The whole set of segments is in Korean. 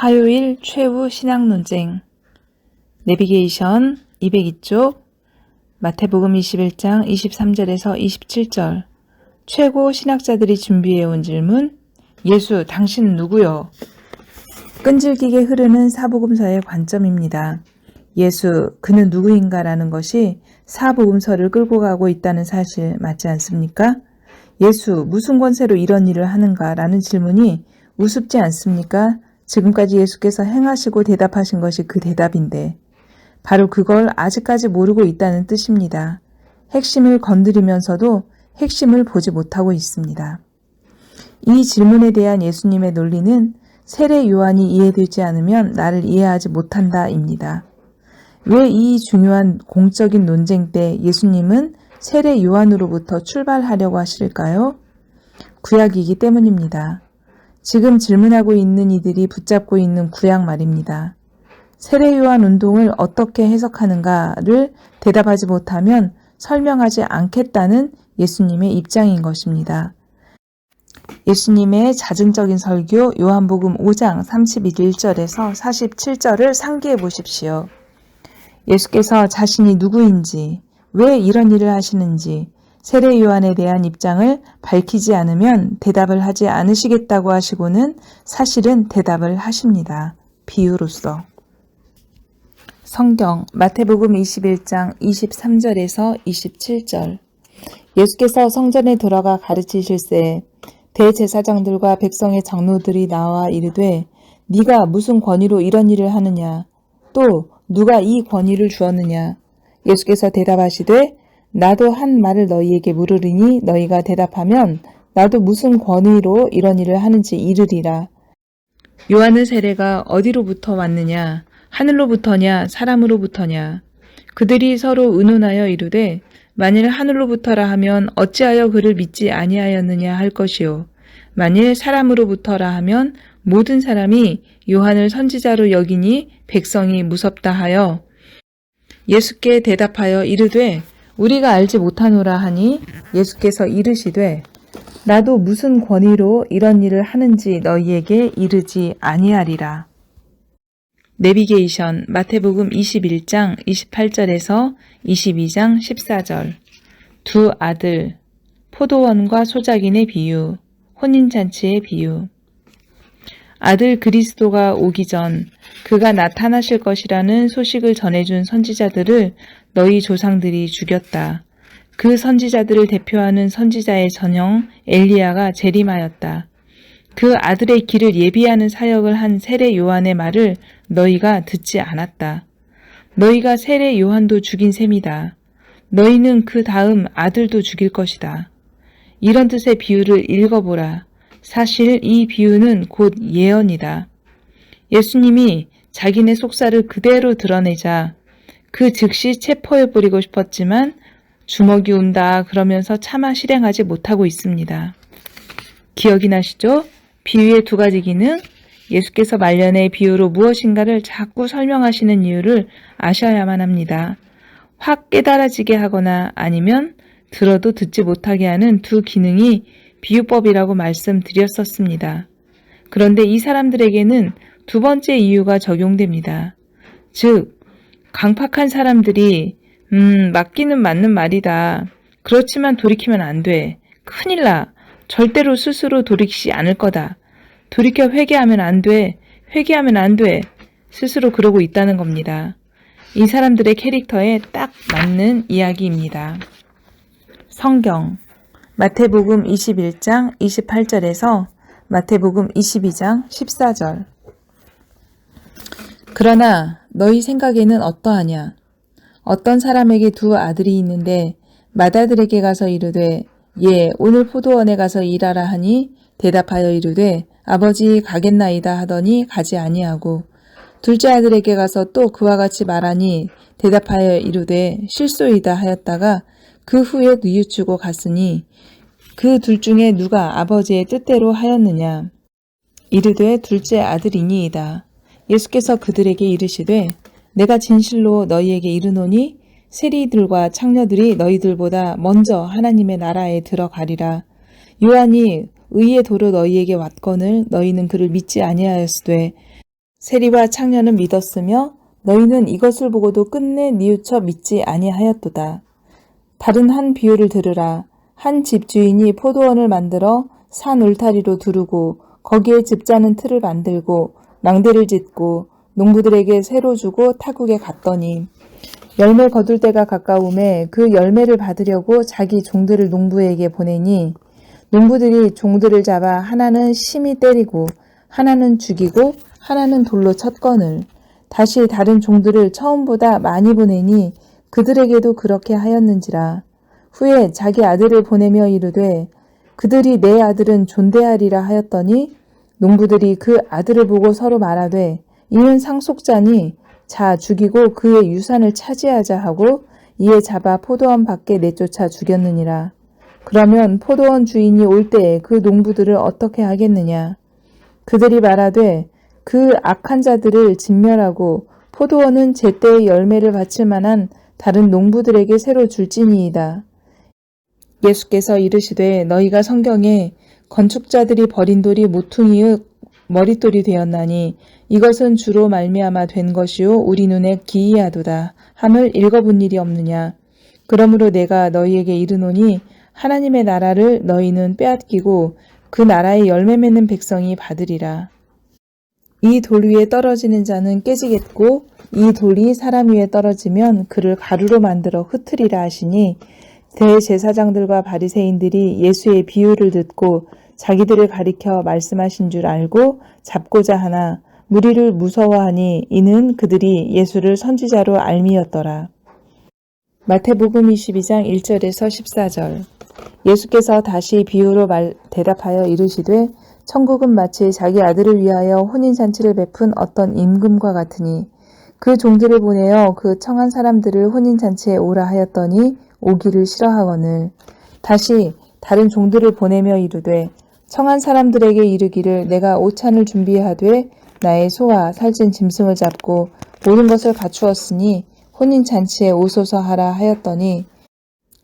화요일 최후 신학 논쟁 내비게이션 202쪽 마태복음 21장 23절에서 27절 최고 신학자들이 준비해온 질문 예수 당신 누구요? 끈질기게 흐르는 사복음서의 관점입니다. 예수 그는 누구인가라는 것이 사복음서를 끌고 가고 있다는 사실 맞지 않습니까? 예수 무슨 권세로 이런 일을 하는가라는 질문이 우습지 않습니까? 지금까지 예수께서 행하시고 대답하신 것이 그 대답인데 바로 그걸 아직까지 모르고 있다는 뜻입니다. 핵심을 건드리면서도 핵심을 보지 못하고 있습니다. 이 질문에 대한 예수님의 논리는 세례 요한이 이해되지 않으면 나를 이해하지 못한다입니다. 왜 이 중요한 공적인 논쟁 때 예수님은 세례 요한으로부터 출발하려고 하실까요? 구약이기 때문입니다. 지금 질문하고 있는 이들이 붙잡고 있는 구약 말입니다. 세례 요한 운동을 어떻게 해석하는가를 대답하지 못하면 설명하지 않겠다는 예수님의 입장인 것입니다. 예수님의 자증적인 설교 요한복음 5장 31절에서 47절을 상기해 보십시오. 예수께서 자신이 누구인지, 왜 이런 일을 하시는지 세례 요한에 대한 입장을 밝히지 않으면 대답을 하지 않으시겠다고 하시고는 사실은 대답을 하십니다. 비유로서. 성경 마태복음 21장 23절에서 27절 예수께서 성전에 들어가 가르치실새 대제사장들과 백성의 장로들이 나와 이르되 네가 무슨 권위로 이런 일을 하느냐 또 누가 이 권위를 주었느냐 예수께서 대답하시되 나도 한 말을 너희에게 물으리니 너희가 대답하면 나도 무슨 권위로 이런 일을 하는지 이르리라. 요한의 세례가 어디로부터 왔느냐 하늘로부터냐 사람으로부터냐 그들이 서로 의논하여 이르되 만일 하늘로부터라 하면 어찌하여 그를 믿지 아니하였느냐 할 것이요 만일 사람으로부터라 하면 모든 사람이 요한을 선지자로 여기니 백성이 무섭다 하여 예수께 대답하여 이르되 우리가 알지 못하노라 하니 예수께서 이르시되 나도 무슨 권위로 이런 일을 하는지 너희에게 이르지 아니하리라. 내비게이션 마태복음 21장 28절에서 22장 14절 두 아들 포도원과 소작인의 비유 혼인잔치의 비유 아들 그리스도가 오기 전 그가 나타나실 것이라는 소식을 전해준 선지자들을 너희 조상들이 죽였다. 그 선지자들을 대표하는 선지자의 전형 엘리야가 재림하였다. 그 아들의 길을 예비하는 사역을 한 세례 요한의 말을 너희가 듣지 않았다. 너희가 세례 요한도 죽인 셈이다. 너희는 그 다음 아들도 죽일 것이다. 이런 뜻의 비유를 읽어보라. 사실 이 비유는 곧 예언이다. 예수님이 자기네 속살을 그대로 드러내자 그 즉시 체포해버리고 싶었지만 주먹이 온다 그러면서 차마 실행하지 못하고 있습니다. 기억이 나시죠? 비유의 두 가지 기능, 예수께서 말년의 비유로 무엇인가를 자꾸 설명하시는 이유를 아셔야만 합니다. 확 깨달아지게 하거나 아니면 들어도 듣지 못하게 하는 두 기능이 비유법이라고 말씀드렸었습니다. 그런데 이 사람들에게는 두 번째 이유가 적용됩니다. 즉, 강팍한 사람들이 맞기는 맞는 말이다. 그렇지만 돌이키면 안 돼. 큰일 나. 절대로 스스로 돌이키지 않을 거다. 돌이켜 회개하면 안 돼. 회개하면 안 돼. 스스로 그러고 있다는 겁니다. 이 사람들의 캐릭터에 딱 맞는 이야기입니다. 성경 마태복음 21장 28절에서 마태복음 22장 14절 그러나 너희 생각에는 어떠하냐? 어떤 사람에게 두 아들이 있는데 맏아들에게 가서 이르되 예 오늘 포도원에 가서 일하라 하니 대답하여 이르되 아버지 가겠나이다 하더니 가지 아니하고 둘째 아들에게 가서 또 그와 같이 말하니 대답하여 이르되 실소이다 하였다가 그 후에 뉘우치고 갔으니 그 둘 중에 누가 아버지의 뜻대로 하였느냐 이르되 둘째 아들이니이다. 예수께서 그들에게 이르시되 내가 진실로 너희에게 이르노니 세리들과 창녀들이 너희들보다 먼저 하나님의 나라에 들어가리라. 요한이 의의 도로 너희에게 왔거늘 너희는 그를 믿지 아니하였으되 세리와 창녀는 믿었으며 너희는 이것을 보고도 끝내 뉘우쳐 믿지 아니하였도다. 다른 한 비유를 들으라. 한 집주인이 포도원을 만들어 산 울타리로 두르고 거기에 즙자는 틀을 만들고 망대를 짓고 농부들에게 새로 주고 타국에 갔더니 열매 거둘 때가 가까움에 그 열매를 받으려고 자기 종들을 농부에게 보내니 농부들이 종들을 잡아 하나는 심히 때리고 하나는 죽이고 하나는 돌로 쳤거늘 다시 다른 종들을 처음보다 많이 보내니 그들에게도 그렇게 하였는지라. 후에 자기 아들을 보내며 이르되 그들이 내 아들은 존대하리라 하였더니 농부들이 그 아들을 보고 서로 말하되 이는 상속자니 자 죽이고 그의 유산을 차지하자 하고 이에 잡아 포도원 밖에 내쫓아 죽였느니라. 그러면 포도원 주인이 올 때에 그 농부들을 어떻게 하겠느냐. 그들이 말하되 그 악한 자들을 진멸하고 포도원은 제때의 열매를 바칠 만한 다른 농부들에게 새로 줄지니이다. 예수께서 이르시되 너희가 성경에 건축자들이 버린 돌이 모퉁이의 머릿돌이 되었나니 이것은 주로 말미암아 된 것이요 우리 눈에 기이하도다 함을 읽어본 일이 없느냐. 그러므로 내가 너희에게 이르노니 하나님의 나라를 너희는 빼앗기고 그 나라의 열매 맺는 백성이 받으리라. 이 돌 위에 떨어지는 자는 깨지겠고 이 돌이 사람 위에 떨어지면 그를 가루로 만들어 흩으리라 하시니 대제사장들과 바리새인들이 예수의 비유를 듣고 자기들을 가리켜 말씀하신 줄 알고 잡고자 하나 무리를 무서워하니 이는 그들이 예수를 선지자로 알미였더라. 마태복음 22장 1절에서 14절. 예수께서 다시 비유로 대답하여 이르시되 천국은 마치 자기 아들을 위하여 혼인잔치를 베푼 어떤 임금과 같으니 그 종들을 보내어 그 청한 사람들을 혼인잔치에 오라 하였더니 오기를 싫어하거늘 다시 다른 종들을 보내며 이르되 청한 사람들에게 이르기를 내가 오찬을 준비하되 나의 소와 살찐 짐승을 잡고 모든 것을 갖추었으니 혼인잔치에 오소서 하라 하였더니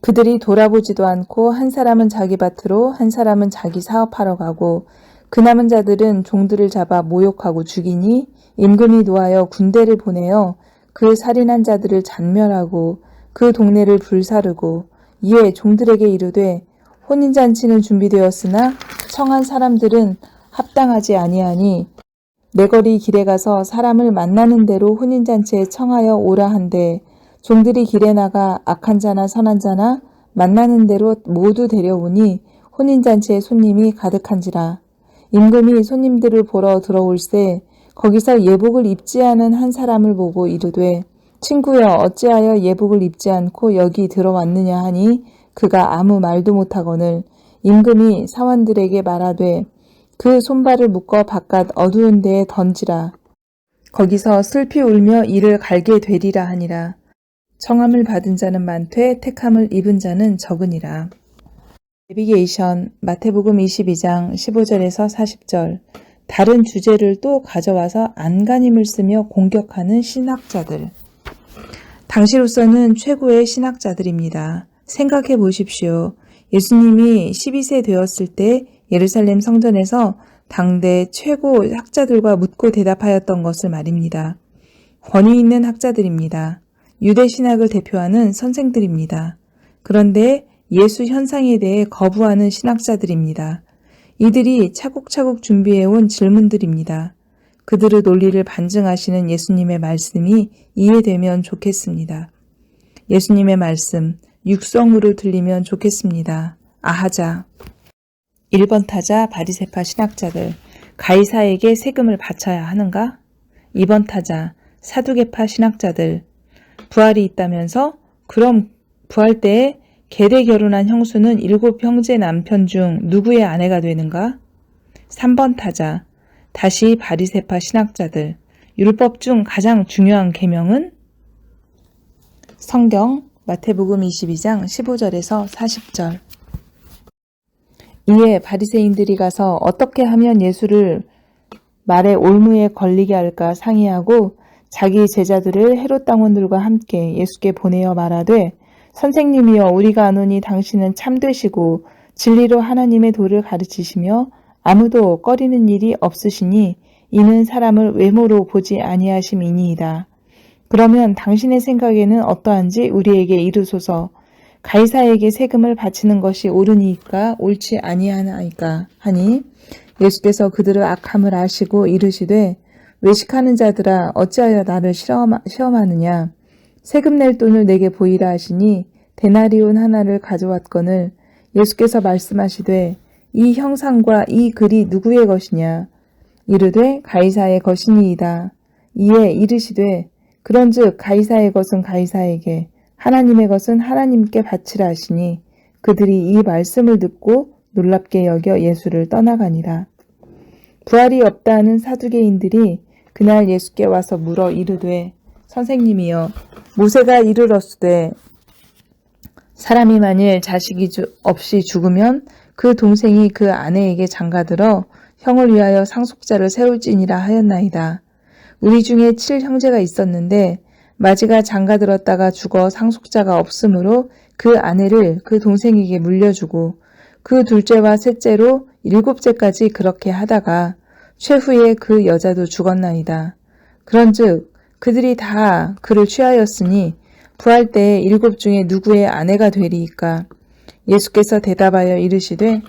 그들이 돌아보지도 않고 한 사람은 자기 밭으로 한 사람은 자기 사업하러 가고 그 남은 자들은 종들을 잡아 모욕하고 죽이니 임금이 노하여 군대를 보내어 그 살인한 자들을 잔멸하고 그 동네를 불사르고 이에 종들에게 이르되 혼인잔치는 준비되었으나 청한 사람들은 합당하지 아니하니 내거리 길에 가서 사람을 만나는 대로 혼인잔치에 청하여 오라 한데 종들이 길에 나가 악한 자나 선한 자나 만나는 대로 모두 데려오니 혼인잔치에 손님이 가득한지라. 임금이 손님들을 보러 들어올세 거기서 예복을 입지 않은 한 사람을 보고 이르되 친구여 어찌하여 예복을 입지 않고 여기 들어왔느냐 하니 그가 아무 말도 못하거늘 임금이 사원들에게 말하되 그 손발을 묶어 바깥 어두운 데에 던지라. 거기서 슬피 울며 이를 갈게 되리라 하니라. 청함을 받은 자는 많되 택함을 입은 자는 적으니라. 내비게이션 마태복음 22장 15절에서 40절. 다른 주제를 또 가져와서 안간힘을 쓰며 공격하는 신학자들. 당시로서는 최고의 신학자들입니다. 생각해 보십시오. 예수님이 12세 되었을 때 예루살렘 성전에서 당대 최고 학자들과 묻고 대답하였던 것을 말입니다. 권위 있는 학자들입니다. 유대 신학을 대표하는 선생들입니다. 그런데 예수 현상에 대해 거부하는 신학자들입니다. 이들이 차곡차곡 준비해온 질문들입니다. 그들의 논리를 반증하시는 예수님의 말씀이 이해되면 좋겠습니다. 예수님의 말씀, 육성으로 들리면 좋겠습니다. 아하자. 1번 타자 바리새파 신학자들, 가이사에게 세금을 바쳐야 하는가? 2번 타자 사두개파 신학자들, 부활이 있다면서? 그럼 부활 때에 계대 결혼한 형수는 7형제 남편 중 누구의 아내가 되는가? 3번 타자 다시 바리새파 신학자들, 율법 중 가장 중요한 계명은? 성경 마태복음 22장 15절에서 40절. 이에 바리새인들이 가서 어떻게 하면 예수를 말의 올무에 걸리게 할까 상의하고 자기 제자들을 헤롯 당원들과 함께 예수께 보내어 말하되 선생님이여 우리가 아노니 당신은 참되시고 진리로 하나님의 도를 가르치시며 아무도 꺼리는 일이 없으시니 이는 사람을 외모로 보지 아니하심이니이다. 그러면 당신의 생각에는 어떠한지 우리에게 이르소서. 가이사에게 세금을 바치는 것이 옳으니까 옳지 아니하나이까 하니 예수께서 그들의 악함을 아시고 이르시되 외식하는 자들아 어찌하여 나를 시험하느냐. 세금 낼 돈을 내게 보이라 하시니 데나리온 하나를 가져왔거늘 예수께서 말씀하시되 이 형상과 이 글이 누구의 것이냐. 이르되 가이사의 것이니이다. 이에 이르시되 그런즉 가이사의 것은 가이사에게 하나님의 것은 하나님께 바치라 하시니 그들이 이 말씀을 듣고 놀랍게 여겨 예수를 떠나가니라. 부활이 없다 하는 사두개인들이 그날 예수께 와서 물어 이르되 선생님이여 모세가 이르렀으되 사람이 만일 자식이 없이 죽으면 그 동생이 그 아내에게 장가들어 형을 위하여 상속자를 세울지니라 하였나이다. 우리 중에 7형제가 있었는데 마지가 장가들었다가 죽어 상속자가 없으므로 그 아내를 그 동생에게 물려주고 그 둘째와 셋째로 7째까지 그렇게 하다가 최후에 그 여자도 죽었나이다. 그런즉 그들이 다 그를 취하였으니 부할 때에 7 중에 누구의 아내가 되리이까. 예수께서 대답하여 이르시되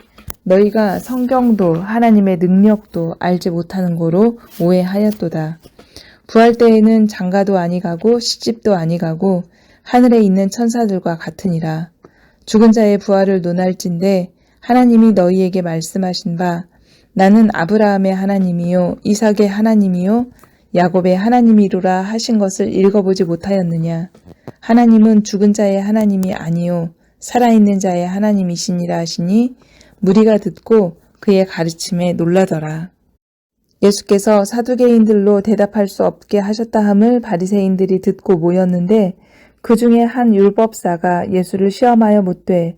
너희가 성경도 하나님의 능력도 알지 못하는 고로 오해하였도다. 부할 때에는 장가도 아니가고 시집도 아니가고 하늘에 있는 천사들과 같으니라. 죽은 자의 부활을 논할진대 하나님이 너희에게 말씀하신 바 나는 아브라함의 하나님이요 이삭의 하나님이요 야곱의 하나님이로라 하신 것을 읽어보지 못하였느냐. 하나님은 죽은 자의 하나님이 아니요 살아있는 자의 하나님이시니라 하시니 무리가 듣고 그의 가르침에 놀라더라. 예수께서 사두개인들로 대답할 수 없게 하셨다 함을 바리새인들이 듣고 모였는데 그 중에 한 율법사가 예수를 시험하여 묻되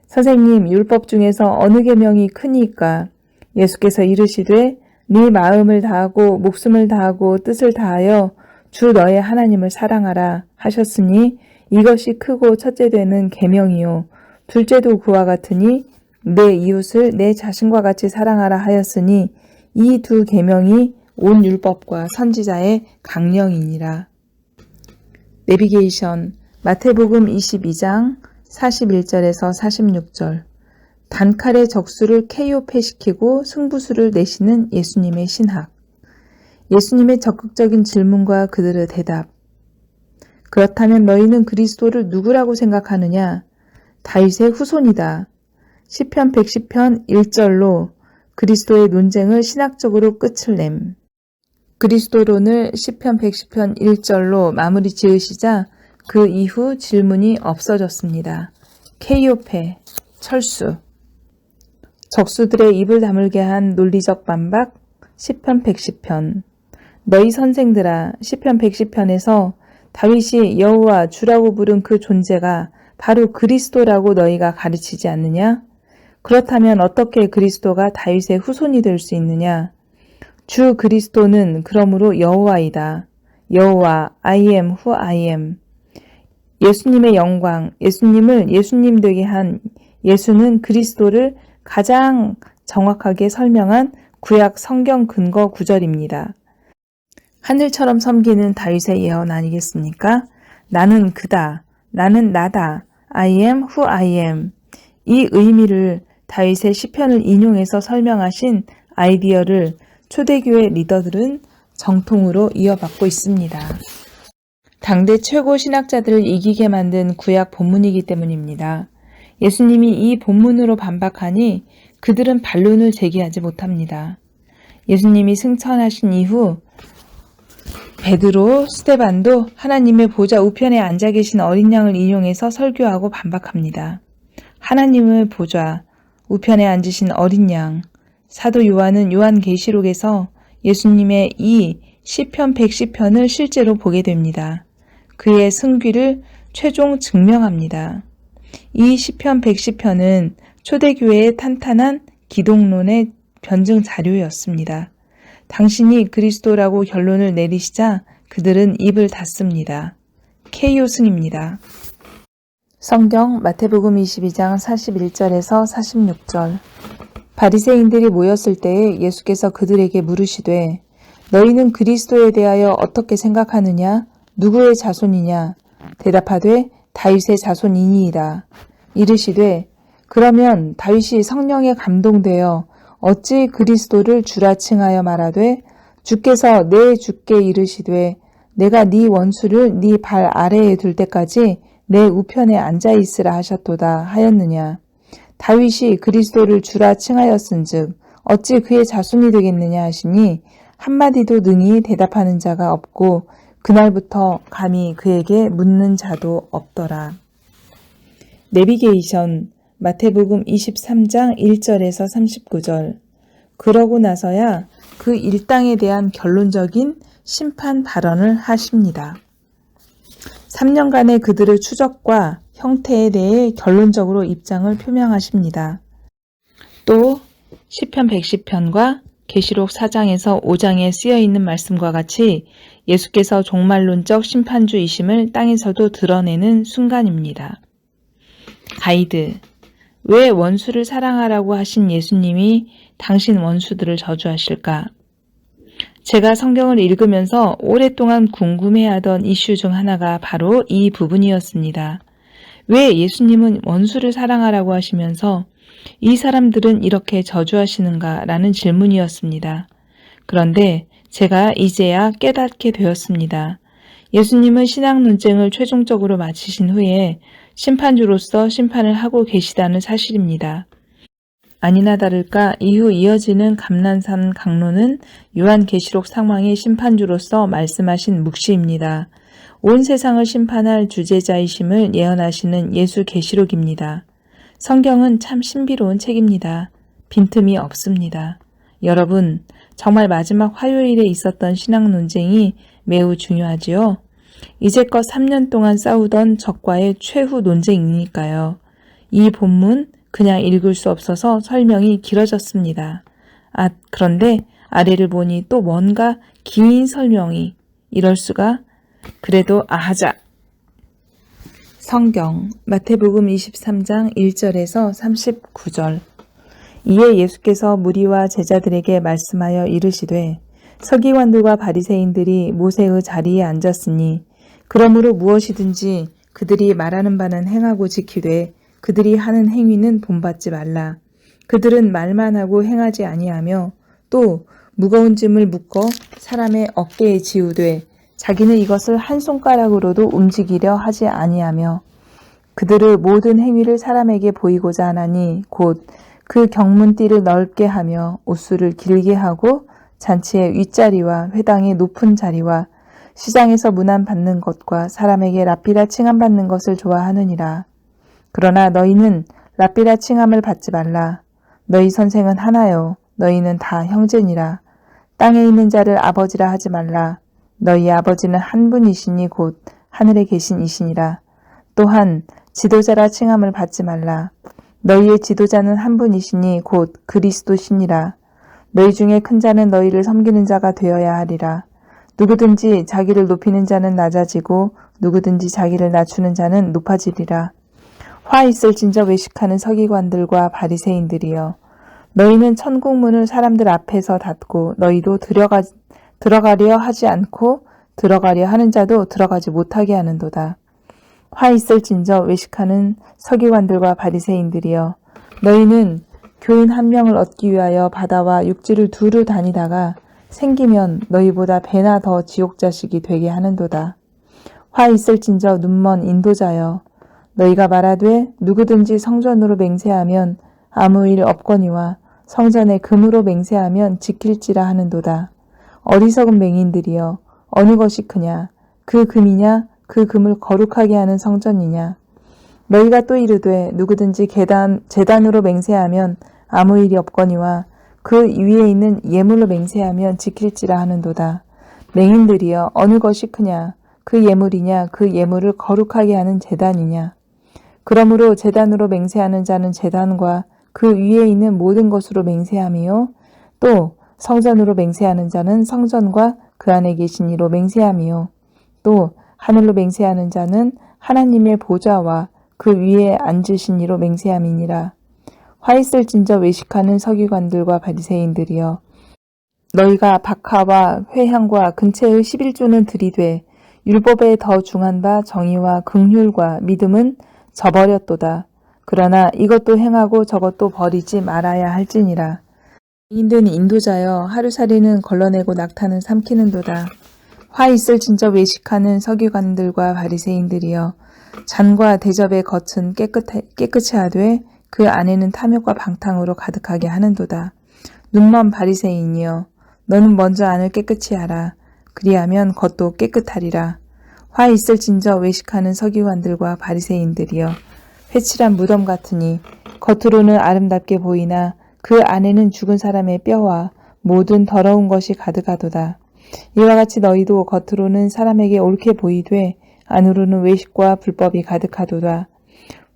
선생님 율법 중에서 어느 계명이 크니까. 예수께서 이르시되 네 마음을 다하고 목숨을 다하고 뜻을 다하여 주 너의 하나님을 사랑하라 하셨으니 이것이 크고 첫째 되는 계명이요 둘째도 그와 같으니 내 이웃을 내 자신과 같이 사랑하라 하였으니 이 2 계명이 온 율법과 선지자의 강령이니라. 내비게이션 마태복음 22장 41절에서 46절 단칼에 적수를 KO패시키고 승부수를 내시는 예수님의 신학. 예수님의 적극적인 질문과 그들의 대답. 그렇다면 너희는 그리스도를 누구라고 생각하느냐? 다윗의 후손이다. 시편 110편 1절로 그리스도의 논쟁을 신학적으로 끝을 냄. 그리스도론을 시편 110편 1절로 마무리 지으시자 그 이후 질문이 없어졌습니다. KO패, 철수. 적수들의 입을 다물게 한 논리적 반박, 시편 110편. 너희 선생들아, 시편 110편에서 다윗이 여호와 주라고 부른 그 존재가 바로 그리스도라고 너희가 가르치지 않느냐? 그렇다면 어떻게 그리스도가 다윗의 후손이 될 수 있느냐? 주 그리스도는 그러므로 여호와이다. 여호와, I am who I am. 예수님의 영광, 예수님을 예수님 되게 한 예수는 그리스도를 가장 정확하게 설명한 구약 성경 근거 구절입니다. 하늘처럼 섬기는 다윗의 예언 아니겠습니까? 나는 그다. 나는 나다. I am who I am. 이 의미를 다윗의 시편을 인용해서 설명하신 아이디어를 초대교회 리더들은 정통으로 이어받고 있습니다. 당대 최고 신학자들을 이기게 만든 구약 본문이기 때문입니다. 예수님이 이 본문으로 반박하니 그들은 반론을 제기하지 못합니다. 예수님이 승천하신 이후 베드로, 스데반도 하나님의 보좌 우편에 앉아 계신 어린 양을 인용해서 설교하고 반박합니다. 하나님의 보좌 우편에 앉으신 어린 양. 사도 요한은 요한계시록에서 예수님의 이 시편 110편을 실제로 보게 됩니다. 그의 승귀를 최종 증명합니다. 이 시편 110편은 초대교회의 탄탄한 기독론의 변증 자료였습니다. 당신이 그리스도라고 결론을 내리시자 그들은 입을 닫습니다. KO승입니다. 성경 마태복음 22장 41절에서 46절. 바리새인들이 모였을 때에 예수께서 그들에게 물으시되 너희는 그리스도에 대하여 어떻게 생각하느냐? 누구의 자손이냐? 대답하되 다윗의 자손이니이다. 이르시되 그러면 다윗이 성령에 감동되어 어찌 그리스도를 주라 칭하여 말하되 주께서 내 주께 이르시되 내가 네 원수를 네 발 아래에 둘 때까지 내 우편에 앉아 있으라 하셨도다 하였느냐. 다윗이 그리스도를 주라 칭하였은즉 어찌 그의 자손이 되겠느냐 하시니 한마디도 능히 대답하는 자가 없고 그날부터 감히 그에게 묻는 자도 없더라. 내비게이션 마태복음 23장 1절에서 39절. 그러고 나서야 그 일당에 대한 결론적인 심판 발언을 하십니다. 3년간의 그들의 추적과 형태에 대해 결론적으로 입장을 표명하십니다. 또 시편 110편과 계시록 4장에서 5장에 쓰여있는 말씀과 같이 예수께서 종말론적 심판주이심을 땅에서도 드러내는 순간입니다. 가이드. 왜 원수를 사랑하라고 하신 예수님이 당신 원수들을 저주하실까? 제가 성경을 읽으면서 오랫동안 궁금해하던 이슈 중 하나가 바로 이 부분이었습니다. 왜 예수님은 원수를 사랑하라고 하시면서 이 사람들은 이렇게 저주하시는가 라는 질문이었습니다. 그런데 제가 이제야 깨닫게 되었습니다. 예수님은 신학 논쟁을 최종적으로 마치신 후에 심판주로서 심판을 하고 계시다는 사실입니다. 아니나 다를까 이후 이어지는 감난산 강론은 요한계시록 상황의 심판주로서 말씀하신 묵시입니다. 온 세상을 심판할 주제자이심을 예언하시는 예수 계시록입니다. 성경은 참 신비로운 책입니다. 빈틈이 없습니다. 여러분, 정말 마지막 화요일에 있었던 신학 논쟁이 매우 중요하지요. 이제껏 3년 동안 싸우던 적과의 최후 논쟁이니까요. 이 본문 그냥 읽을 수 없어서 설명이 길어졌습니다. 그런데 아래를 보니 또 뭔가 긴 설명이 이럴 수가. 그래도 하자. 성경 마태복음 23장 1절에서 39절. 이에 예수께서 무리와 제자들에게 말씀하여 이르시되 서기관들과 바리새인들이 모세의 자리에 앉았으니 그러므로 무엇이든지 그들이 말하는 바는 행하고 지키되 그들이 하는 행위는 본받지 말라. 그들은 말만 하고 행하지 아니하며 또 무거운 짐을 묶어 사람의 어깨에 지우되 자기는 이것을 한 손가락으로도 움직이려 하지 아니하며 그들의 모든 행위를 사람에게 보이고자 하나니 곧 그 경문띠를 넓게 하며 옷수를 길게 하고 잔치의 윗자리와 회당의 높은 자리와 시장에서 문안 받는 것과 사람에게 랍비라 칭함 받는 것을 좋아하느니라. 그러나 너희는 랍비라 칭함을 받지 말라. 너희 선생은 하나요. 너희는 다 형제니라. 땅에 있는 자를 아버지라 하지 말라. 너희 아버지는 한 분이시니 곧 하늘에 계신 이시니라. 또한 지도자라 칭함을 받지 말라. 너희의 지도자는 한 분이시니 곧 그리스도시니라. 너희 중에 큰 자는 너희를 섬기는 자가 되어야 하리라. 누구든지 자기를 높이는 자는 낮아지고 누구든지 자기를 낮추는 자는 높아지리라. 화 있을진저 외식하는 서기관들과 바리새인들이여, 너희는 천국문을 사람들 앞에서 닫고 너희도 들어가려 하지 않고 들어가려 하는 자도 들어가지 못하게 하는도다. 화 있을진저 외식하는 서기관들과 바리새인들이여, 너희는 교인 한 명을 얻기 위하여 바다와 육지를 두루 다니다가 생기면 너희보다 배나 더 지옥자식이 되게 하는도다. 화 있을진저 눈먼 인도자여, 너희가 말하되 누구든지 성전으로 맹세하면 아무 일 없거니와 성전에 금으로 맹세하면 지킬지라 하는도다. 어리석은 맹인들이여, 어느 것이 크냐? 그 금이냐? 그 금을 거룩하게 하는 성전이냐? 너희가 또 이르되 누구든지 제단으로 맹세하면 아무 일이 없거니와 그 위에 있는 예물로 맹세하면 지킬지라 하는도다. 맹인들이여, 어느 것이 크냐? 그 예물이냐? 그 예물을 거룩하게 하는 제단이냐? 그러므로 제단으로 맹세하는 자는 제단과 그 위에 있는 모든 것으로 맹세함이요, 또 성전으로 맹세하는 자는 성전과 그 안에 계신 이로 맹세함이요, 또 하늘로 맹세하는 자는 하나님의 보좌와 그 위에 앉으신 이로 맹세함이니라. 화 있을진저 외식하는 서기관들과 바리새인들이여, 너희가 박하와 회향과 근체의 11조는 들이되 율법에 더 중한 바 정의와 긍휼과 믿음은 저버렸도다. 그러나 이것도 행하고 저것도 버리지 말아야 할지니라. 인된 인도자여 하루살이는 걸러내고 낙타는 삼키는도다. 화 있을 진저 외식하는 서기관들과 바리새인들이여 잔과 대접의 겉은 깨끗이 하되 그 안에는 탐욕과 방탕으로 가득하게 하는도다. 눈먼 바리새인이여 너는 먼저 안을 깨끗이 하라. 그리하면 겉도 깨끗하리라. 화 있을 진저 외식하는 서기관들과 바리새인들이여 회칠한 무덤 같으니 겉으로는 아름답게 보이나 그 안에는 죽은 사람의 뼈와 모든 더러운 것이 가득하도다. 이와 같이 너희도 겉으로는 사람에게 옳게 보이되 안으로는 외식과 불법이 가득하도다.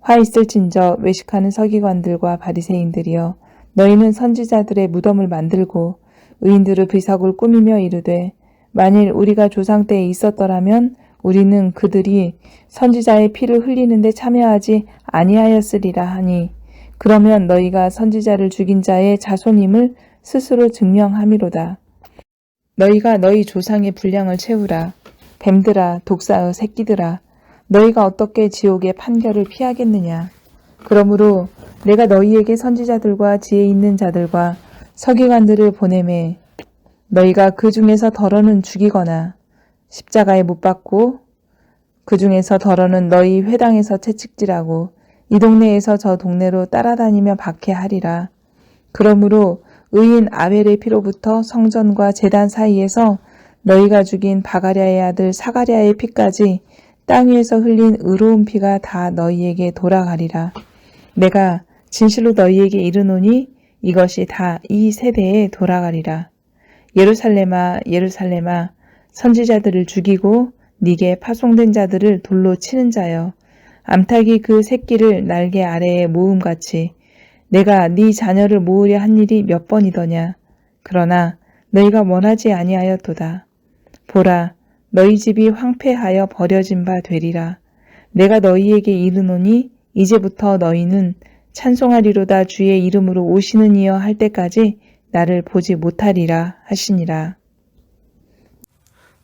화 있을진저 외식하는 서기관들과 바리새인들이여 너희는 선지자들의 무덤을 만들고 의인들의 비석을 꾸미며 이르되 만일 우리가 조상 때에 있었더라면 우리는 그들이 선지자의 피를 흘리는데 참여하지 아니하였으리라 하니 그러면 너희가 선지자를 죽인 자의 자손임을 스스로 증명함이로다. 너희가 너희 조상의 분량을 채우라. 뱀들아 독사의 새끼들아 너희가 어떻게 지옥의 판결을 피하겠느냐. 그러므로 내가 너희에게 선지자들과 지혜 있는 자들과 서기관들을 보내매 너희가 그 중에서 더러는 죽이거나 십자가에 못 박고 그 중에서 더러는 너희 회당에서 채찍질하고 이 동네에서 저 동네로 따라다니며 박해하리라. 그러므로 의인 아벨의 피로부터 성전과 제단 사이에서 너희가 죽인 바가랴의 아들 사가랴의 피까지 땅 위에서 흘린 의로운 피가 다 너희에게 돌아가리라. 내가 진실로 너희에게 이르노니 이것이 다 이 세대에 돌아가리라. 예루살렘아 예루살렘아 선지자들을 죽이고 네게 파송된 자들을 돌로 치는 자여 암탉이 그 새끼를 날개 아래에 모음같이 내가 네 자녀를 모으려 한 일이 몇 번이더냐. 그러나 너희가 원하지 아니하였도다. 보라 너희 집이 황폐하여 버려진 바 되리라. 내가 너희에게 이르노니 이제부터 너희는 찬송하리로다 주의 이름으로 오시는 이여 할 때까지 나를 보지 못하리라 하시니라.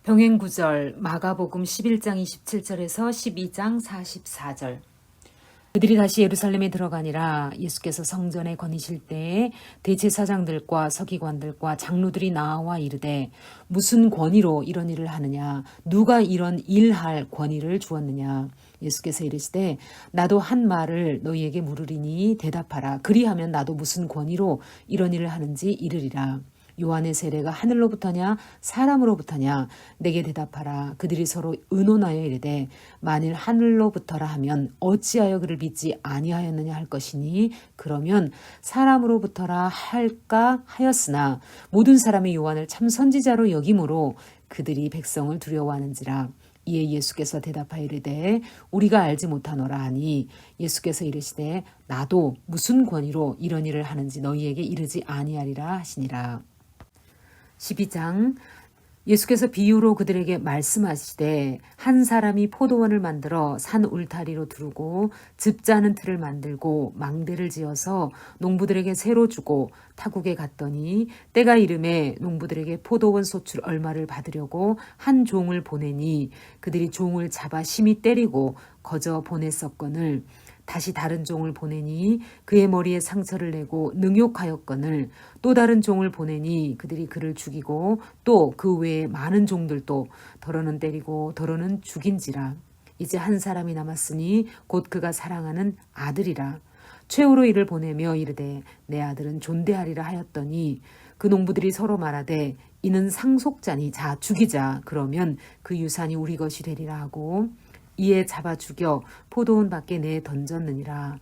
병행구절 마가복음 11장 27절에서 12장 44절. 그들이 다시 예루살렘에 들어가니라. 예수께서 성전에 거니실 때에 대제사장들과 서기관들과 장로들이 나와 이르되 무슨 권위로 이런 일을 하느냐. 누가 이런 일할 권위를 주었느냐. 예수께서 이르시되 나도 한 말을 너희에게 물으리니 대답하라. 그리하면 나도 무슨 권위로 이런 일을 하는지 이르리라. 요한의 세례가 하늘로부터냐 사람으로부터냐 내게 대답하라. 그들이 서로 의논하여 이르되 만일 하늘로부터라 하면 어찌하여 그를 믿지 아니하였느냐 할 것이니 그러면 사람으로부터라 할까 하였으나 모든 사람이 요한을 참 선지자로 여김으로 그들이 백성을 두려워하는지라. 이에 예수께서 대답하여 이르되 우리가 알지 못하노라 하니 예수께서 이르시되 나도 무슨 권위로 이런 일을 하는지 너희에게 이르지 아니하리라 하시니라. 12장 예수께서 비유로 그들에게 말씀하시되 한 사람이 포도원을 만들어 산 울타리로 두르고 즙 짜는 틀을 만들고 망대를 지어서 농부들에게 새로 주고 타국에 갔더니 때가 이름에 농부들에게 포도원 소출 얼마를 받으려고 한 종을 보내니 그들이 종을 잡아 심히 때리고 거저 보냈었거늘 다시 다른 종을 보내니 그의 머리에 상처를 내고 능욕하였거늘 또 다른 종을 보내니 그들이 그를 죽이고 또 그 외에 많은 종들도 더러는 때리고 더러는 죽인지라. 이제 한 사람이 남았으니 곧 그가 사랑하는 아들이라. 최후로 이를 보내며 이르되 내 아들은 존대하리라 하였더니 그 농부들이 서로 말하되 이는 상속자니 자 죽이자. 그러면 그 유산이 우리 것이 되리라 하고 이에 잡아 죽여 포도원 밖에 내 던졌느니라.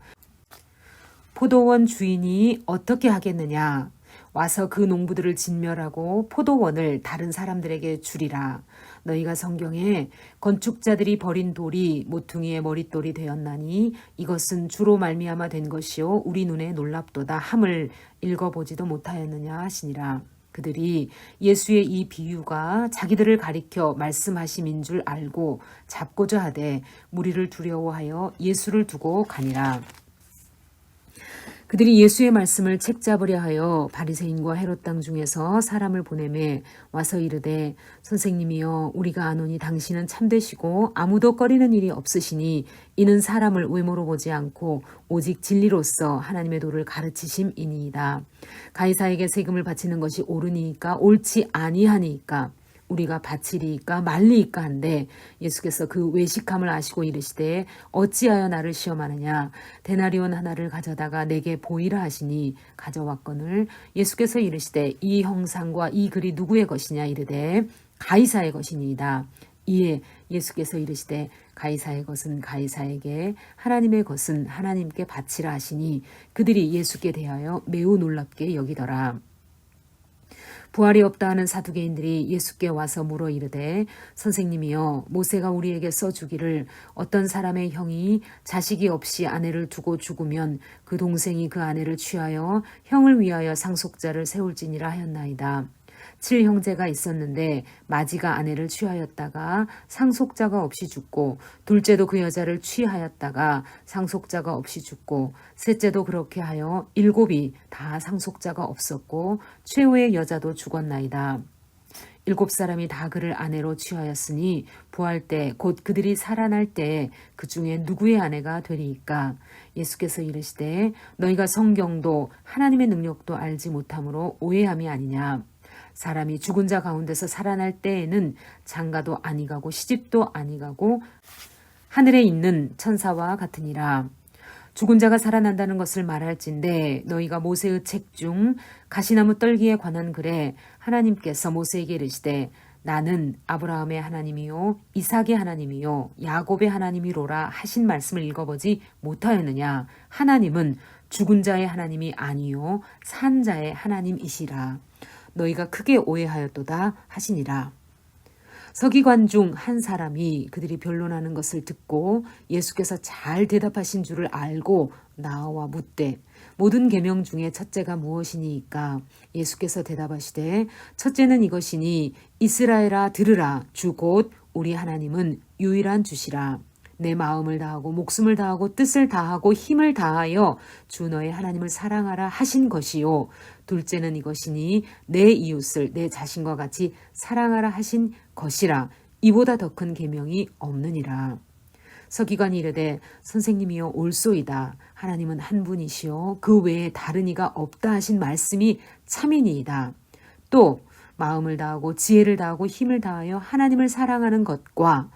포도원 주인이 어떻게 하겠느냐. 와서 그 농부들을 진멸하고 포도원을 다른 사람들에게 주리라. 너희가 성경에 건축자들이 버린 돌이 모퉁이의 머릿돌이 되었나니 이것은 주로 말미암아 된 것이요 우리 눈에 놀랍도다 함을 읽어보지도 못하였느냐 하시니라. 그들이 예수의 이 비유가 자기들을 가리켜 말씀하심인 줄 알고 잡고자 하되 무리를 두려워하여 예수를 두고 가니라. 그들이 예수의 말씀을 책잡으려 하여 바리새인과 헤롯 땅 중에서 사람을 보내매 와서 이르되 선생님이여 우리가 아노니 당신은 참되시고 아무도 꺼리는 일이 없으시니 이는 사람을 외모로 보지 않고 오직 진리로서 하나님의 도를 가르치심이니이다. 가이사에게 세금을 바치는 것이 옳으니까 옳지 아니하니까 우리가 바치리이까 말리이까 한데 예수께서 그 외식함을 아시고 이르시되 어찌하여 나를 시험하느냐 데나리온 하나를 가져다가 내게 보이라 하시니 가져왔거늘 예수께서 이르시되 이 형상과 이 글이 누구의 것이냐 이르되 가이사의 것이니이다. 이에 예수께서 이르시되 가이사의 것은 가이사에게 하나님의 것은 하나님께 바치라 하시니 그들이 예수께 대하여 매우 놀랍게 여기더라. 부활이 없다 하는 사두개인들이 예수께 와서 물어 이르되 선생님이여 모세가 우리에게 써주기를 어떤 사람의 형이 자식이 없이 아내를 두고 죽으면 그 동생이 그 아내를 취하여 형을 위하여 상속자를 세울지니라 하였나이다. 7형제가 있었는데 마지가 아내를 취하였다가 상속자가 없이 죽고 둘째도 그 여자를 취하였다가 상속자가 없이 죽고 셋째도 그렇게 하여 7이 다 상속자가 없었고 최후의 여자도 죽었나이다. 7사람이 다 그를 아내로 취하였으니 부할 때 곧 그들이 살아날 때 그 중에 누구의 아내가 되리이까? 예수께서 이르시되 너희가 성경도 하나님의 능력도 알지 못함으로 오해함이 아니냐. 사람이 죽은 자 가운데서 살아날 때에는 장가도 아니가고 시집도 아니가고 하늘에 있는 천사와 같으니라. 죽은 자가 살아난다는 것을 말할진대 너희가 모세의 책 중 가시나무 떨기에 관한 글에 하나님께서 모세에게 이르시되 나는 아브라함의 하나님이요 이삭의 하나님이요 야곱의 하나님이로라 하신 말씀을 읽어보지 못하였느냐. 하나님은 죽은 자의 하나님이 아니요 산 자의 하나님이시라. 너희가 크게 오해하였도다 하시니라. 서기관 중 한 사람이 그들이 변론하는 것을 듣고 예수께서 잘 대답하신 줄을 알고 나와 묻되 모든 계명 중에 첫째가 무엇이니까? 예수께서 대답하시되 첫째는 이것이니 이스라엘아 들으라 주 곧 우리 하나님은 유일한 주시라. 내 마음을 다하고 목숨을 다하고 뜻을 다하고 힘을 다하여 주 너의 하나님을 사랑하라 하신 것이요. 둘째는 이것이니 내 이웃을 내 자신과 같이 사랑하라 하신 것이라. 이보다 더 큰 계명이 없느니라. 서기관이 이르되 선생님이여 옳소이다. 하나님은 한 분이시요 그 외에 다른 이가 없다 하신 말씀이 참이니이다. 또 마음을 다하고 지혜를 다하고 힘을 다하여 하나님을 사랑하는 것과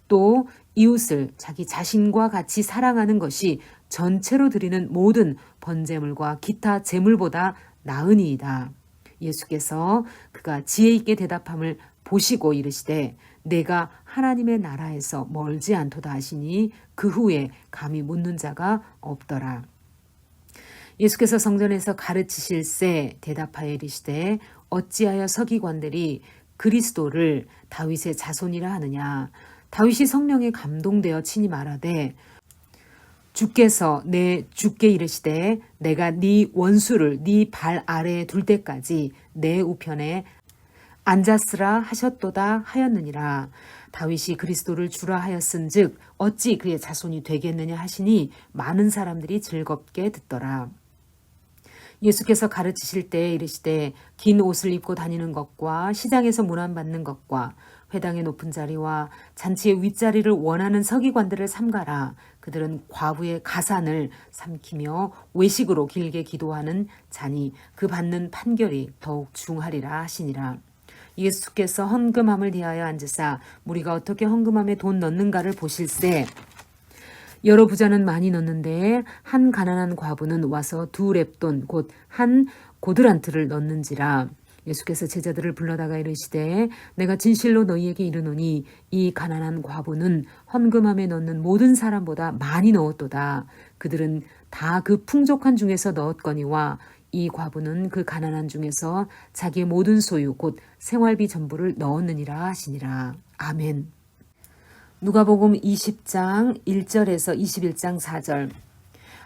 또 이웃을 자기 자신과 같이 사랑하는 것이 전체로 드리는 모든 번제물과 기타 제물보다 나으니이다. 예수께서 그가 지혜 있게 대답함을 보시고 이르시되 내가 하나님의 나라에서 멀지 않도다 하시니 그 후에 감히 묻는 자가 없더라. 예수께서 성전에서 가르치실새 대답하여 이르시되 어찌하여 서기관들이 그리스도를 다윗의 자손이라 하느냐. 다윗이 성령에 감동되어 친히 말하되 주께서 내 주께 이르시되 내가 네 원수를 네 발 아래에 둘 때까지 내 우편에 앉았으라 하셨도다 하였느니라. 다윗이 그리스도를 주라 하였은즉 어찌 그의 자손이 되겠느냐 하시니 많은 사람들이 즐겁게 듣더라. 예수께서 가르치실 때에 이르시되 긴 옷을 입고 다니는 것과 시장에서 문안받는 것과 회당의 높은 자리와 잔치의 윗자리를 원하는 서기관들을 삼가라. 그들은 과부의 가산을 삼키며 외식으로 길게 기도하는 자니 그 받는 판결이 더욱 중하리라 하시니라. 예수께서 헌금함을 대하여 앉으사 무리가 어떻게 헌금함에 돈 넣는가를 보실세 여러 부자는 많이 넣는데 한 가난한 과부는 와서 2렙돈 곧 한 고드란트를 넣는지라. 예수께서 제자들을 불러다가 이르시되 내가 진실로 너희에게 이르노니 이 가난한 과부는 헌금함에 넣는 모든 사람보다 많이 넣었도다. 그들은 다 그 풍족한 중에서 넣었거니와 이 과부는 그 가난한 중에서 자기의 모든 소유 곧 생활비 전부를 넣었느니라 하시니라. 아멘. 누가복음 20장 1절에서 21장 4절.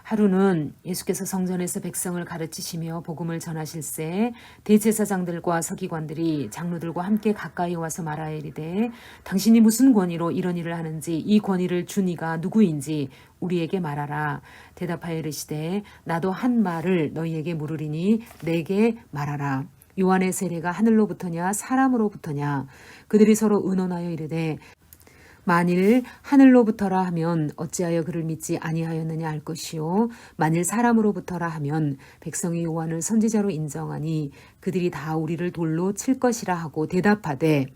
하루는 예수께서 성전에서 백성을 가르치시며 복음을 전하실새 대제사장들과 서기관들이 장로들과 함께 가까이 와서 말하이르되 당신이 무슨 권위로 이런 일을 하는지 이 권위를 준 이가 누구인지 우리에게 말하라. 대답하여 이르시되 나도 한 말을 너희에게 물으리니 내게 말하라. 요한의 세례가 하늘로부터냐 사람으로부터냐. 그들이 서로 의논하여 이르되 만일 하늘로부터라 하면 어찌하여 그를 믿지 아니하였느냐 할 것이요 만일 사람으로부터라 하면 백성이 요한을 선지자로 인정하니 그들이 다 우리를 돌로 칠 것이라 하고 대답하되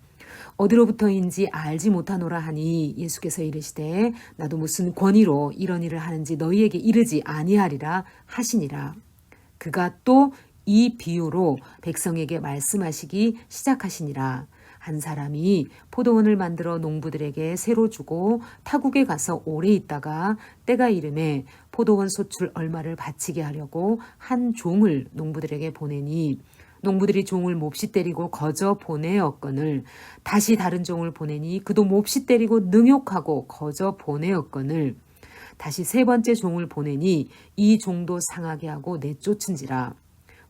어디로부터인지 알지 못하노라 하니 예수께서 이르시되 나도 무슨 권위로 이런 일을 하는지 너희에게 이르지 아니하리라 하시니라. 그가 또 이 비유로 백성에게 말씀하시기 시작하시니라. 한 사람이 포도원을 만들어 농부들에게 새로 주고 타국에 가서 오래 있다가 때가 이름에 포도원 소출 얼마를 바치게 하려고 한 종을 농부들에게 보내니 농부들이 종을 몹시 때리고 거저 보내었거늘 다시 다른 종을 보내니 그도 몹시 때리고 능욕하고 거저 보내었거늘 다시 세 번째 종을 보내니 이 종도 상하게 하고 내쫓은지라.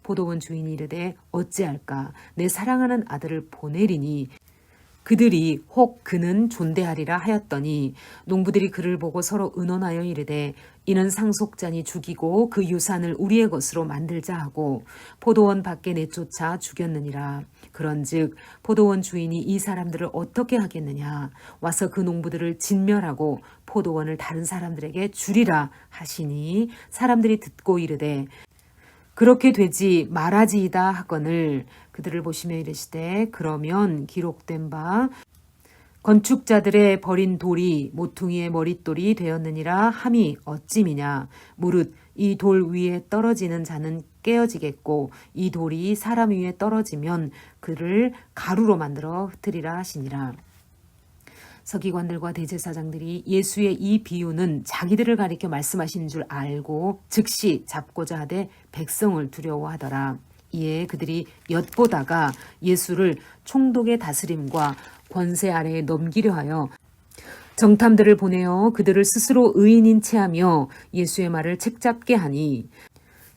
포도원 주인이 이르되 어찌할까 내 사랑하는 아들을 보내리니 그들이 혹 그는 존대하리라 하였더니 농부들이 그를 보고 서로 의논하여 이르되 이는 상속자니 죽이고 그 유산을 우리의 것으로 만들자 하고 포도원 밖에 내쫓아 죽였느니라. 그런즉 포도원 주인이 이 사람들을 어떻게 하겠느냐 와서 그 농부들을 진멸하고 포도원을 다른 사람들에게 주리라 하시니 사람들이 듣고 이르되 그렇게 되지 말아지이다 하거늘 그들을 보시며 이르시되 그러면 기록된 바 건축자들의 버린 돌이 모퉁이의 머릿돌이 되었느니라 함이 어찌미냐 무릇 이 돌 위에 떨어지는 자는 깨어지겠고 이 돌이 사람 위에 떨어지면 그를 가루로 만들어 흩으리라 하시니라. 서기관들과 대제사장들이 예수의 이 비유는 자기들을 가리켜 말씀하시는 줄 알고 즉시 잡고자 하되 백성을 두려워하더라. 이에 그들이 엿보다가 예수를 총독의 다스림과 권세 아래에 넘기려 하여 정탐들을 보내어 그들을 스스로 의인인 체하며 예수의 말을 책잡게 하니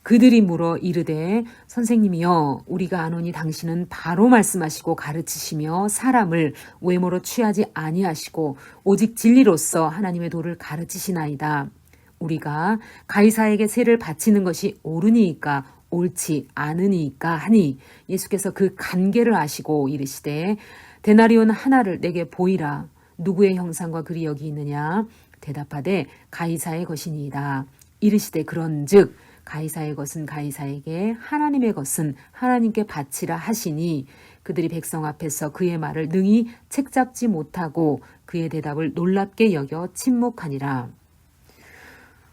그들이 물어 이르되 선생님이여 우리가 아노니 당신은 바로 말씀하시고 가르치시며 사람을 외모로 취하지 아니하시고 오직 진리로서 하나님의 도를 가르치시나이다. 우리가 가이사에게 세를 바치는 것이 옳으니이까 옳지 않으니이까 하니 예수께서 그 간계를 아시고 이르시되 데나리온 하나를 내게 보이라. 누구의 형상과 글이 여기 있느냐? 대답하되 가이사의 것이니이다. 이르시되 그런즉 가이사의 것은 가이사에게 하나님의 것은 하나님께 바치라 하시니 그들이 백성 앞에서 그의 말을 능히 책잡지 못하고 그의 대답을 놀랍게 여겨 침묵하니라.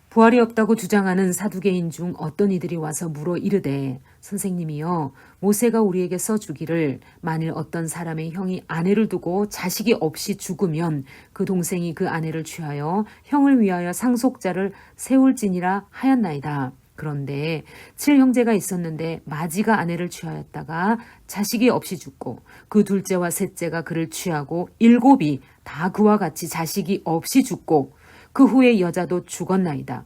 부활이 없다고 주장하는 사두개인 중 어떤 이들이 와서 물어 이르되 선생님이여 모세가 우리에게 써주기를 만일 어떤 사람의 형이 아내를 두고 자식이 없이 죽으면 그 동생이 그 아내를 취하여 형을 위하여 상속자를 세울지니라 하였나이다. 그런데 7형제가 있었는데 마지가 아내를 취하였다가 자식이 없이 죽고 그 둘째와 셋째가 그를 취하고 7이 다 그와 같이 자식이 없이 죽고 그 후에 여자도 죽었나이다.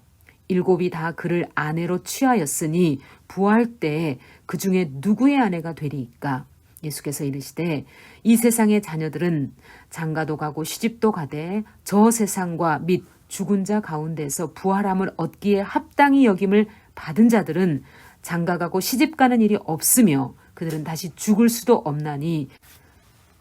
7이 다 그를 아내로 취하였으니 부활 때에 그 중에 누구의 아내가 되리이까? 예수께서 이르시되 이 세상의 자녀들은 장가도 가고 시집도 가되 저 세상과 및 죽은 자 가운데서 부활함을 얻기에 합당히 여김을 받은 자들은 장가가고 시집가는 일이 없으며 그들은 다시 죽을 수도 없나니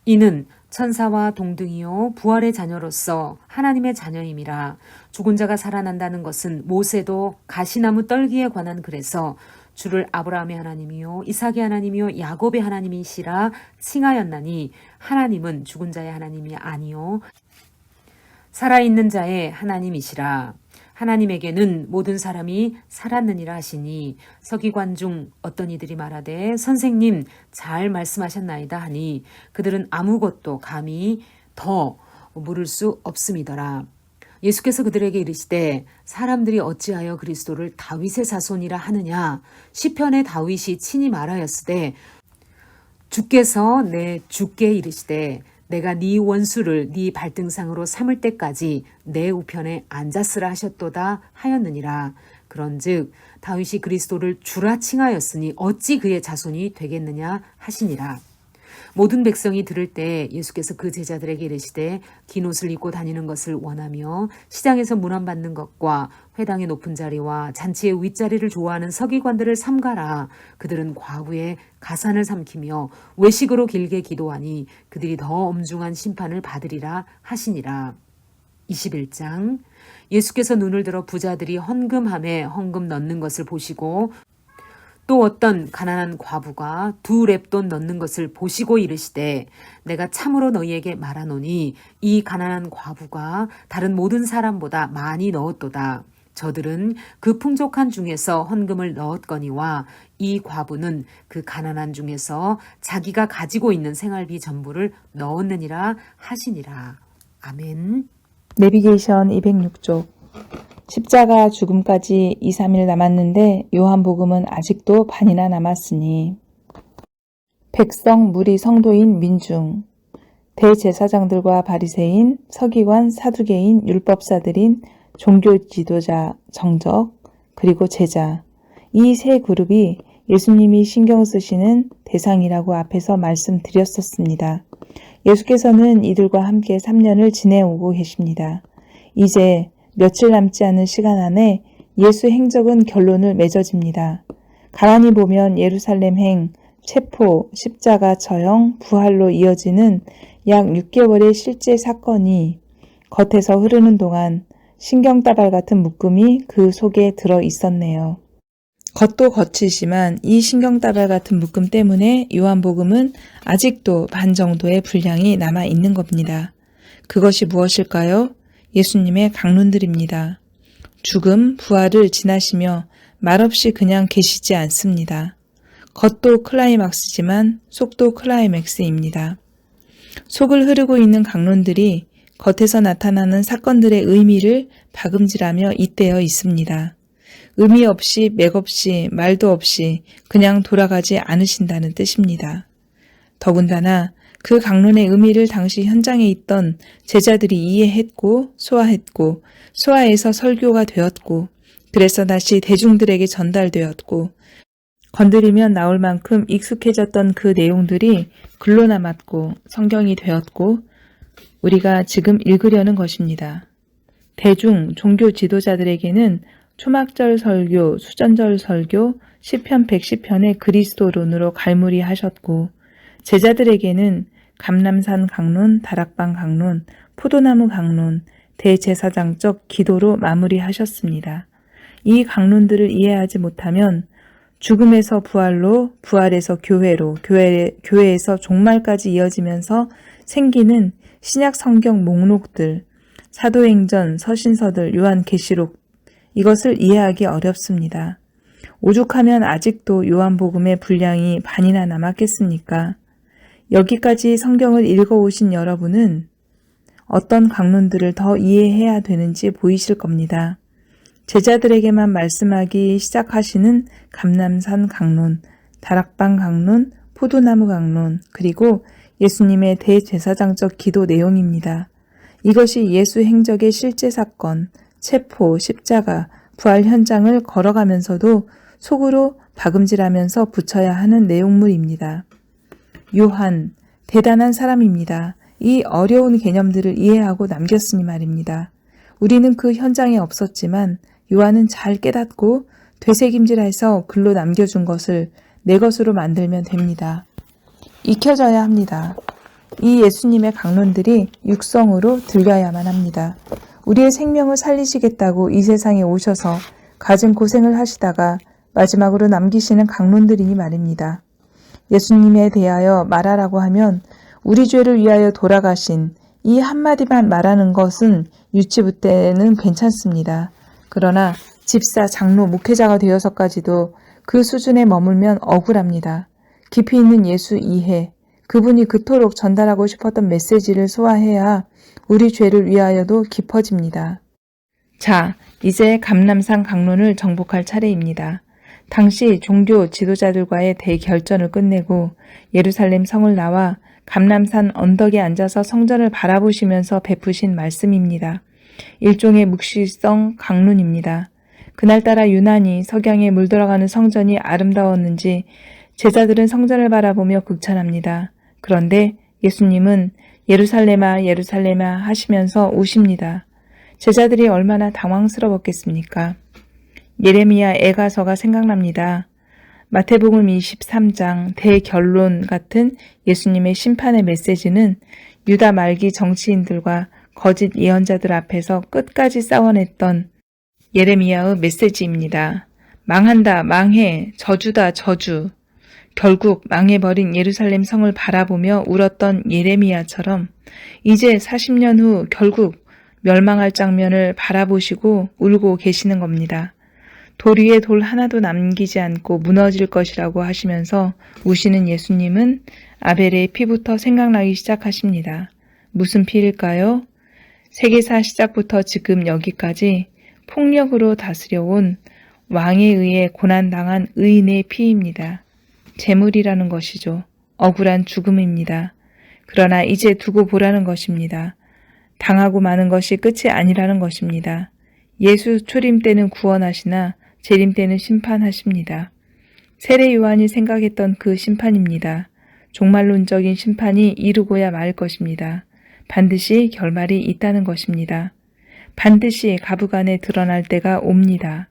이는 천사와 동등이요 부활의 자녀로서 하나님의 자녀임이라. 죽은 자가 살아난다는 것은 모세도 가시나무 떨기에 관한 글에서 주를 아브라함의 하나님이요 이삭의 하나님이요 야곱의 하나님이시라 칭하였나니 하나님은 죽은 자의 하나님이 아니요 살아있는 자의 하나님이시라. 하나님에게는 모든 사람이 살았느니라 하시니 서기관 중 어떤 이들이 말하되 선생님 잘 말씀하셨나이다 하니 그들은 아무것도 감히 더 물을 수 없음이더라. 예수께서 그들에게 이르시되 사람들이 어찌하여 그리스도를 다윗의 자손이라 하느냐? 시편의 다윗이 친히 말하였으되 주께서 내 주께 이르시되 내가 네 원수를 네 발등상으로 삼을 때까지 내 우편에 앉았으라 하셨도다 하였느니라. 그런즉 다윗이 그리스도를 주라 칭하였으니 어찌 그의 자손이 되겠느냐 하시니라. 모든 백성이 들을 때 예수께서 그 제자들에게 이르시되 긴 옷을 입고 다니는 것을 원하며 시장에서 문안받는 것과 회당의 높은 자리와 잔치의 윗자리를 좋아하는 서기관들을 삼가라. 그들은 과부의 가산을 삼키며 외식으로 길게 기도하니 그들이 더 엄중한 심판을 받으리라 하시니라. 21장. 예수께서 눈을 들어 부자들이 헌금함에 헌금 넣는 것을 보시고 또 어떤 가난한 과부가 2렙돈 넣는 것을 보시고 이르시되 내가 참으로 너희에게 말하노니 이 가난한 과부가 다른 모든 사람보다 많이 넣었도다. 저들은 그 풍족한 중에서 헌금을 넣었거니와 이 과부는 그 가난한 중에서 자기가 가지고 있는 생활비 전부를 넣었느니라 하시니라. 아멘. 내비게이션 206쪽. 십자가 죽음까지 2, 3일 남았는데 요한복음은 아직도 반이나 남았으니 백성, 무리, 성도인, 민중, 대제사장들과 바리새인, 서기관, 사두개인, 율법사들인, 종교 지도자, 정적, 그리고 제자, 이 세 그룹이 예수님이 신경 쓰시는 대상이라고 앞에서 말씀드렸었습니다. 예수께서는 이들과 함께 3년을 지내오고 계십니다. 이제 며칠 남지 않은 시간 안에 예수 행적은 결론을 맺어집니다. 가만히 보면 예루살렘 행, 체포, 십자가 처형, 부활로 이어지는 약 6개월의 실제 사건이 겉에서 흐르는 동안 신경따발 같은 묶음이 그 속에 들어 있었네요. 겉도 겉이지만 이 신경따발 같은 묶음 때문에 요한복음은 아직도 반 정도의 분량이 남아 있는 겁니다. 그것이 무엇일까요? 예수님의 강론들입니다. 죽음, 부활을 지나시며 말없이 그냥 계시지 않습니다. 겉도 클라이막스지만 속도 클라이맥스입니다. 속을 흐르고 있는 강론들이 겉에서 나타나는 사건들의 의미를 박음질하며 잇대어 있습니다. 의미 없이 맥없이 말도 없이 그냥 돌아가지 않으신다는 뜻입니다. 더군다나 그 강론의 의미를 당시 현장에 있던 제자들이 이해했고 소화했고 소화해서 설교가 되었고 그래서 다시 대중들에게 전달되었고 건드리면 나올 만큼 익숙해졌던 그 내용들이 글로 남았고 성경이 되었고 우리가 지금 읽으려는 것입니다. 대중 종교 지도자들에게는 초막절 설교, 수전절 설교, 시편 110편의 그리스도론으로 갈무리하셨고 제자들에게는 감람산 강론, 다락방 강론, 포도나무 강론, 대제사장적 기도로 마무리하셨습니다. 이 강론들을 이해하지 못하면 죽음에서 부활로, 부활에서 교회로, 교회에서 종말까지 이어지면서 생기는 신약 성경 목록들, 사도행전, 서신서들, 요한계시록 이것을 이해하기 어렵습니다. 오죽하면 아직도 요한복음의 분량이 반이나 남았겠습니까? 여기까지 성경을 읽어오신 여러분은 어떤 강론들을 더 이해해야 되는지 보이실 겁니다. 제자들에게만 말씀하기 시작하시는 감람산 강론, 다락방 강론, 포도나무 강론, 그리고 예수님의 대제사장적 기도 내용입니다. 이것이 예수 행적의 실제 사건, 체포, 십자가, 부활 현장을 걸어가면서도 속으로 박음질하면서 붙여야 하는 내용물입니다. 요한, 대단한 사람입니다. 이 어려운 개념들을 이해하고 남겼으니 말입니다. 우리는 그 현장에 없었지만 요한은 잘 깨닫고 되새김질해서 글로 남겨준 것을 내 것으로 만들면 됩니다. 익혀져야 합니다. 이 예수님의 강론들이 육성으로 들려야만 합니다. 우리의 생명을 살리시겠다고 이 세상에 오셔서 갖은 고생을 하시다가 마지막으로 남기시는 강론들이니 말입니다. 예수님에 대하여 말하라고 하면 우리 죄를 위하여 돌아가신 이 한마디만 말하는 것은 유치부 때는 괜찮습니다. 그러나 집사, 장로, 목회자가 되어서까지도 그 수준에 머물면 억울합니다. 깊이 있는 예수 이해, 그분이 그토록 전달하고 싶었던 메시지를 소화해야 우리 죄를 위하여도 깊어집니다. 자, 이제 감람산 강론을 정복할 차례입니다. 당시 종교 지도자들과의 대결전을 끝내고 예루살렘 성을 나와 감람산 언덕에 앉아서 성전을 바라보시면서 베푸신 말씀입니다. 일종의 묵시성 강론입니다. 그날따라 유난히 석양에 물들어가는 성전이 아름다웠는지 제자들은 성전을 바라보며 극찬합니다. 그런데 예수님은 예루살렘아 예루살렘아 하시면서 우십니다. 제자들이 얼마나 당황스러웠겠습니까? 예레미야 애가서가 생각납니다. 마태복음 23장 대결론 같은 예수님의 심판의 메시지는 유다 말기 정치인들과 거짓 예언자들 앞에서 끝까지 싸워냈던 예레미야의 메시지입니다. 망한다, 망해, 저주다, 저주. 결국 망해버린 예루살렘 성을 바라보며 울었던 예레미야처럼 이제 40년 후 결국 멸망할 장면을 바라보시고 울고 계시는 겁니다. 돌 위에 돌 하나도 남기지 않고 무너질 것이라고 하시면서 우시는 예수님은 아벨의 피부터 생각나기 시작하십니다. 무슨 피일까요? 세계사 시작부터 지금 여기까지 폭력으로 다스려온 왕에 의해 고난당한 의인의 피입니다. 재물이라는 것이죠. 억울한 죽음입니다. 그러나 이제 두고 보라는 것입니다. 당하고 마는 것이 끝이 아니라는 것입니다. 예수 초림 때는 구원하시나 재림 때는 심판하십니다. 세례 요한이 생각했던 그 심판입니다. 종말론적인 심판이 이루고야 말 것입니다. 반드시 결말이 있다는 것입니다. 반드시 가부간에 드러날 때가 옵니다.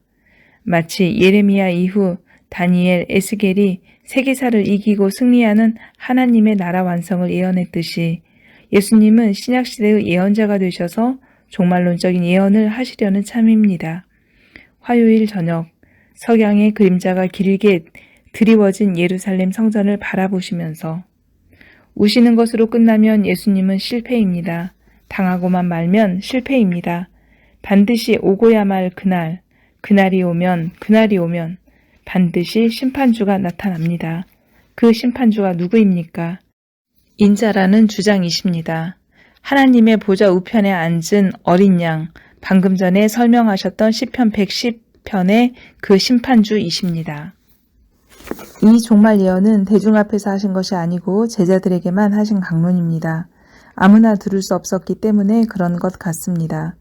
마치 예레미야 이후 다니엘, 에스겔이 세계사를 이기고 승리하는 하나님의 나라 완성을 예언했듯이 예수님은 신약시대의 예언자가 되셔서 종말론적인 예언을 하시려는 참입니다. 화요일 저녁 석양의 그림자가 길게 드리워진 예루살렘 성전을 바라보시면서 우시는 것으로 끝나면 예수님은 실패입니다. 당하고만 말면 실패입니다. 반드시 오고야 말 그날이 오면 반드시 심판주가 나타납니다. 그 심판주가 누구입니까? 인자라는 주장이십니다. 하나님의 보좌 우편에 앉은 어린 양, 방금 전에 설명하셨던 시편 110편의 그 심판주이십니다. 이 종말 예언은 대중 앞에서 하신 것이 아니고 제자들에게만 하신 강론입니다. 아무나 들을 수 없었기 때문에 그런 것 같습니다.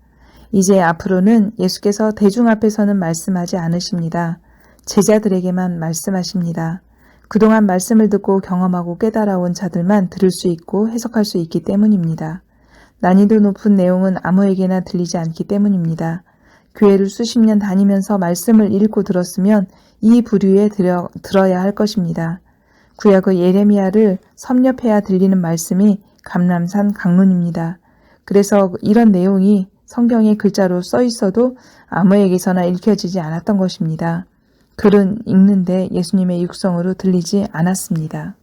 이제 앞으로는 예수께서 대중 앞에서는 말씀하지 않으십니다. 제자들에게만 말씀하십니다. 그동안 말씀을 듣고 경험하고 깨달아온 자들만 들을 수 있고 해석할 수 있기 때문입니다. 난이도 높은 내용은 아무에게나 들리지 않기 때문입니다. 교회를 수십 년 다니면서 말씀을 읽고 들었으면 이 부류에 들어야 할 것입니다. 구약의 예레미야를 섭렵해야 들리는 말씀이 감람산 강론입니다. 그래서 이런 내용이 성경의 글자로 써 있어도 아무에게서나 읽혀지지 않았던 것입니다. 글은 읽는데 예수님의 육성으로 들리지 않았습니다.